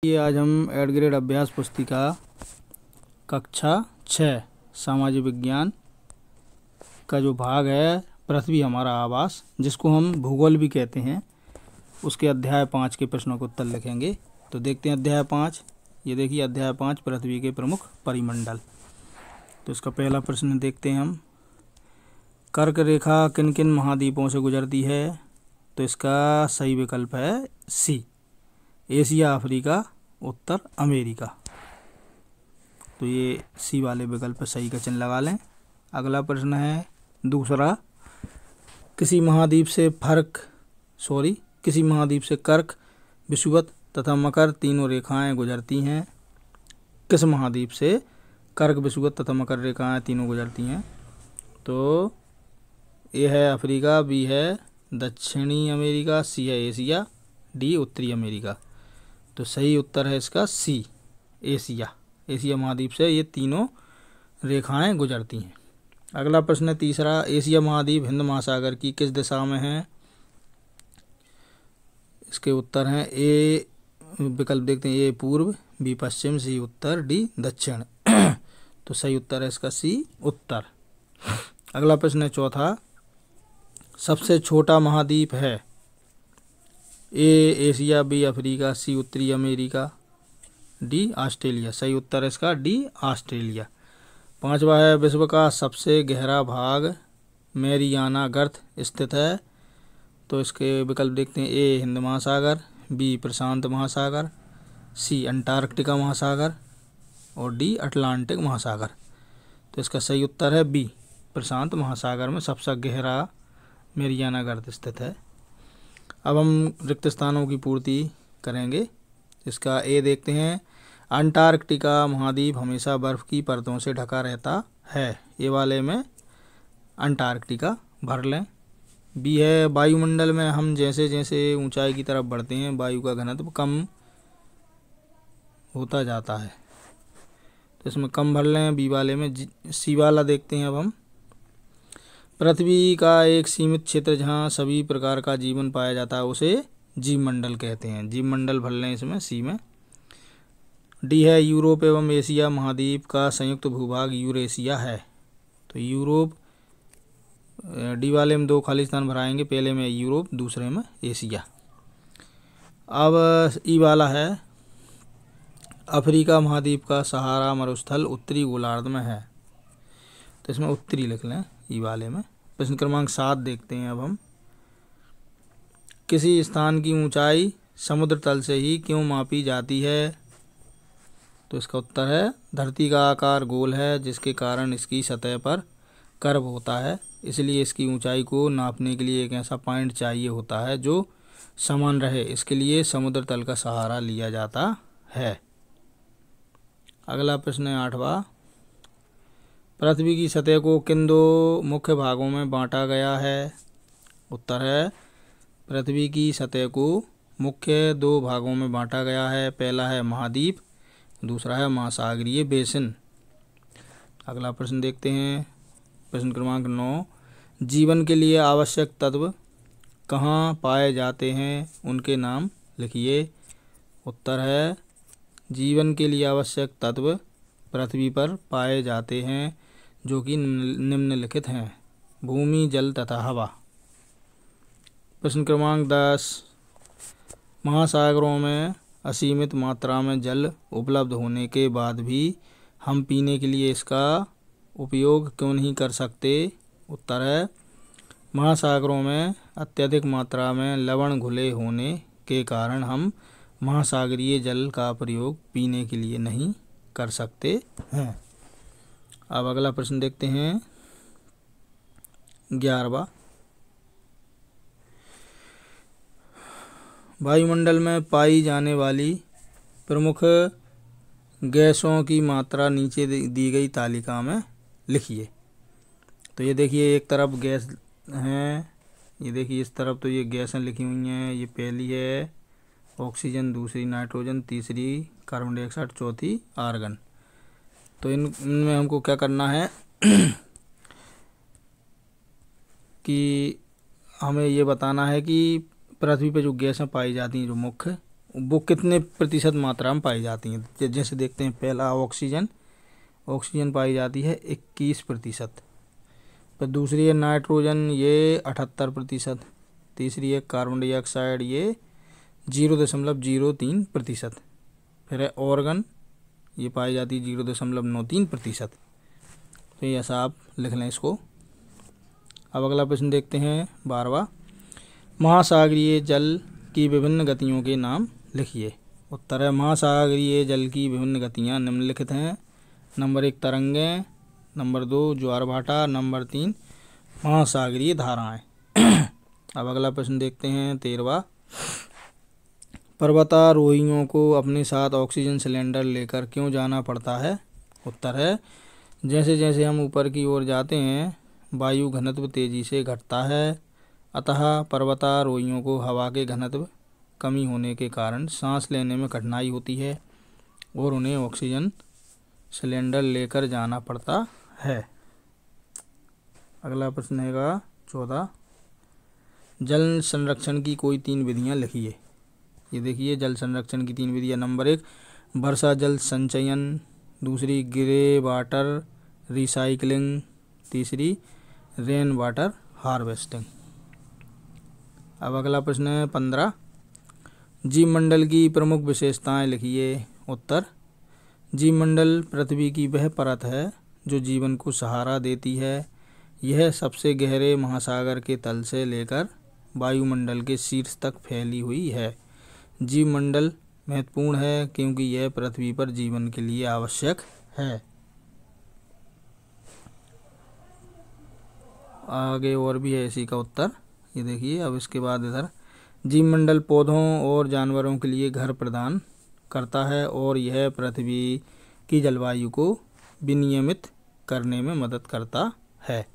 ये आज हम एड ग्रेड अभ्यास पुस्तिका कक्षा 6 सामाजिक विज्ञान का जो भाग है पृथ्वी हमारा आवास, जिसको हम भूगोल भी कहते हैं, उसके अध्याय 5 के प्रश्नों को उत्तर लिखेंगे। तो देखते हैं अध्याय 5। ये देखिए अध्याय 5 पृथ्वी के प्रमुख परिमंडल। तो इसका पहला प्रश्न देखते हैं हम। कर्क रेखा किन किन महाद्वीपों से गुजरती है? तो इसका सही विकल्प है सी, एशिया, अफ्रीका, उत्तर अमेरिका। तो ये सी वाले विकल्प पर सही का चिन्ह लगा लें। अगला प्रश्न है दूसरा। किसी महाद्वीप से कर्क, विषुवत तथा मकर तीनों रेखाएं गुजरती हैं। किस महाद्वीप से कर्क, विषुवत तथा मकर रेखाएं तीनों गुजरती हैं? तो ए है अफ्रीका, बी है दक्षिणी अमेरिका, सी है एशिया, डी उत्तरी अमेरिका। तो सही उत्तर है इसका सी, एशिया महाद्वीप से ये तीनों रेखाएं गुजरती हैं। अगला प्रश्न है तीसरा। एशिया महाद्वीप हिंद महासागर की किस दिशा में है? इसके उत्तर हैं ए, विकल्प देखते हैं, ए पूर्व, बी पश्चिम, सी उत्तर, डी दक्षिण। तो सही उत्तर है इसका सी, उत्तर। अगला प्रश्न है चौथा। सबसे छोटा महाद्वीप है? ए एशिया, बी अफ्रीका, सी उत्तरी अमेरिका, डी ऑस्ट्रेलिया। सही उत्तर है इसका डी, ऑस्ट्रेलिया। पांचवा है विश्व का सबसे गहरा भाग मैरियाना गर्त स्थित है? तो इसके विकल्प देखते हैं, ए हिंद महासागर, बी प्रशांत महासागर, सी अंटार्कटिका महासागर और डी अटलांटिक महासागर। तो इसका सही उत्तर है बी, प्रशांत महासागर में सबसे गहरा मैरियाना गर्त स्थित है। अब हम रिक्त स्थानों की पूर्ति करेंगे। इसका ए देखते हैं। अंटार्कटिका महाद्वीप हमेशा बर्फ़ की परतों से ढका रहता है। ये वाले में अंटार्कटिका भर लें। बी है वायुमंडल में हम जैसे जैसे ऊंचाई की तरफ बढ़ते हैं वायु का घनत्व कम होता जाता है, तो इसमें कम भर लें। बी वाले में सी वाला देखते हैं अब हम। पृथ्वी का एक सीमित क्षेत्र जहाँ सभी प्रकार का जीवन पाया जाता है उसे जीवमंडल कहते हैं। जीवमंडल भर लें इसमें सी में। डी है यूरोप एवं एशिया महाद्वीप का संयुक्त भूभाग यूरेशिया है। तो यूरोप, डी वाले में 2 खाली स्थान भराएंगे, पहले में यूरोप, दूसरे में एशिया। अब ई वाला है। अफ्रीका महाद्वीप का सहारा मरुस्थल उत्तरी गोलार्ध में है। तो इसमें उत्तरी लिख लें ई वाले में। प्रश्न क्रमांक 7 देखते हैं अब हम। किसी स्थान की ऊंचाई समुद्र तल से ही क्यों मापी जाती है? तो इसका उत्तर है धरती का आकार गोल है, जिसके कारण इसकी सतह पर कर्व होता है, इसलिए इसकी ऊंचाई को नापने के लिए एक ऐसा पॉइंट चाहिए होता है जो समान रहे। इसके लिए समुद्र तल का सहारा लिया जाता है। अगला प्रश्न है 8वां। पृथ्वी की सतह को किन 2 मुख्य भागों में बांटा गया है? उत्तर है पृथ्वी की सतह को मुख्य 2 भागों में बांटा गया है। पहला है महाद्वीप, दूसरा है महासागरीय बेसिन। अगला प्रश्न देखते हैं। प्रश्न क्रमांक 9। जीवन के लिए आवश्यक तत्व कहाँ पाए जाते हैं? उनके नाम लिखिए। उत्तर है जीवन के लिए आवश्यक तत्व पृथ्वी पर पाए जाते हैं, जो कि निम्नलिखित हैं: भूमि, जल तथा हवा। प्रश्न क्रमांक 10। महासागरों में असीमित मात्रा में जल उपलब्ध होने के बाद भी हम पीने के लिए इसका उपयोग क्यों नहीं कर सकते? उत्तर है महासागरों में अत्यधिक मात्रा में लवण घुले होने के कारण हम महासागरीय जल का प्रयोग पीने के लिए नहीं कर सकते हैं। अब अगला प्रश्न देखते हैं 11वां। वायुमंडल में पाई जाने वाली प्रमुख गैसों की मात्रा नीचे दी गई तालिका में लिखिए। तो ये देखिए एक तरफ गैस हैं, ये देखिए इस तरफ तो ये गैसें लिखी हुई हैं। ये पहली है ऑक्सीजन, दूसरी नाइट्रोजन, तीसरी कार्बन डाइऑक्साइड, चौथी आर्गन। तो इनमें हमको क्या करना है कि हमें ये बताना है कि पृथ्वी पे जो गैसें पाई जाती हैं जो मुख्य, वो कितने प्रतिशत मात्रा में पाई जाती हैं। जैसे देखते हैं, पहला ऑक्सीजन पाई जाती है 21%। फिर दूसरी है नाइट्रोजन, ये 78%। तीसरी है कार्बन डाइऑक्साइड, ये 0.03%। फिर है ऑर्गन, ये पाई जाती है 0.93%। तो ये ऐसा आप लिख लें इसको। अब अगला प्रश्न देखते हैं 12वां। महासागरीय जल की विभिन्न गतियों के नाम लिखिए। उत्तर है महासागरीय जल की विभिन्न गतियाँ निम्नलिखित हैं। नंबर 1 तरंगें, नंबर 2 ज्वार भाटा, नंबर 3 महासागरीय धाराएं। अब अगला प्रश्न देखते हैं 13वां। पर्वतारोहियों को अपने साथ ऑक्सीजन सिलेंडर लेकर क्यों जाना पड़ता है। उत्तर है जैसे जैसे हम ऊपर की ओर जाते हैं वायु घनत्व तेजी से घटता है, अतः पर्वतारोहियों को हवा के घनत्व कमी होने के कारण सांस लेने में कठिनाई होती है और उन्हें ऑक्सीजन सिलेंडर लेकर जाना पड़ता है। अगला प्रश्न है 14। जल संरक्षण की कोई 3 विधियां लिखिए। ये देखिए जल संरक्षण की 3 विधियां। नंबर 1 वर्षा जल संचयन, दूसरी ग्रे वाटर रिसाइकलिंग, तीसरी रेन वाटर हार्वेस्टिंग। अब अगला प्रश्न है 15। जीवमंडल की प्रमुख विशेषताएं लिखिए। उत्तर जीवमंडल पृथ्वी की वह परत है जो जीवन को सहारा देती है। यह सबसे गहरे महासागर के तल से लेकर वायुमंडल के शीर्ष तक फैली हुई है। जीवमंडल महत्वपूर्ण है क्योंकि यह पृथ्वी पर जीवन के लिए आवश्यक है। आगे और भी है इसी का उत्तर, ये देखिए। अब इसके बाद इधर जीवमंडल पौधों और जानवरों के लिए घर प्रदान करता है और यह पृथ्वी की जलवायु को विनियमित करने में मदद करता है।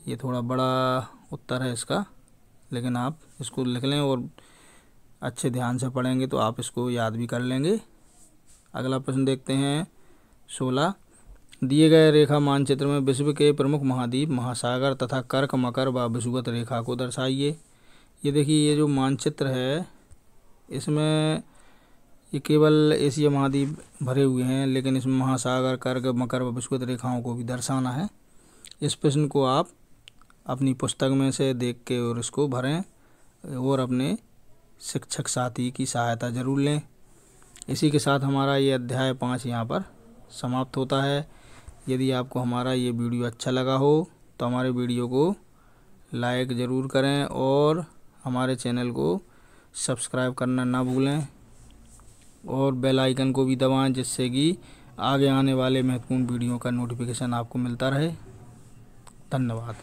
ये थोड़ा बड़ा उत्तर है इसका, लेकिन आप इसको लिख लें और अच्छे ध्यान से पढ़ेंगे तो आप इसको याद भी कर लेंगे। अगला प्रश्न देखते हैं 16। दिए गए रेखा मानचित्र में विश्व के प्रमुख महाद्वीप, महासागर तथा कर्क, मकर व विषुवत रेखा को दर्शाइए। ये देखिए ये जो मानचित्र है इसमें ये केवल एशिया महाद्वीप भरे हुए हैं, लेकिन इसमें महासागर, कर्क, मकर व विषुवत रेखाओं को भी दर्शाना है। इस प्रश्न को आप अपनी पुस्तक में से देख के और इसको भरें और अपने शिक्षक साथी की सहायता ज़रूर लें। इसी के साथ हमारा ये अध्याय 5 यहाँ पर समाप्त होता है। यदि आपको हमारा ये वीडियो अच्छा लगा हो तो हमारे वीडियो को लाइक ज़रूर करें और हमारे चैनल को सब्सक्राइब करना ना भूलें और बेल आइकन को भी दबाएं, जिससे कि आगे आने वाले महत्वपूर्ण वीडियो का नोटिफिकेशन आपको मिलता रहे। धन्यवाद।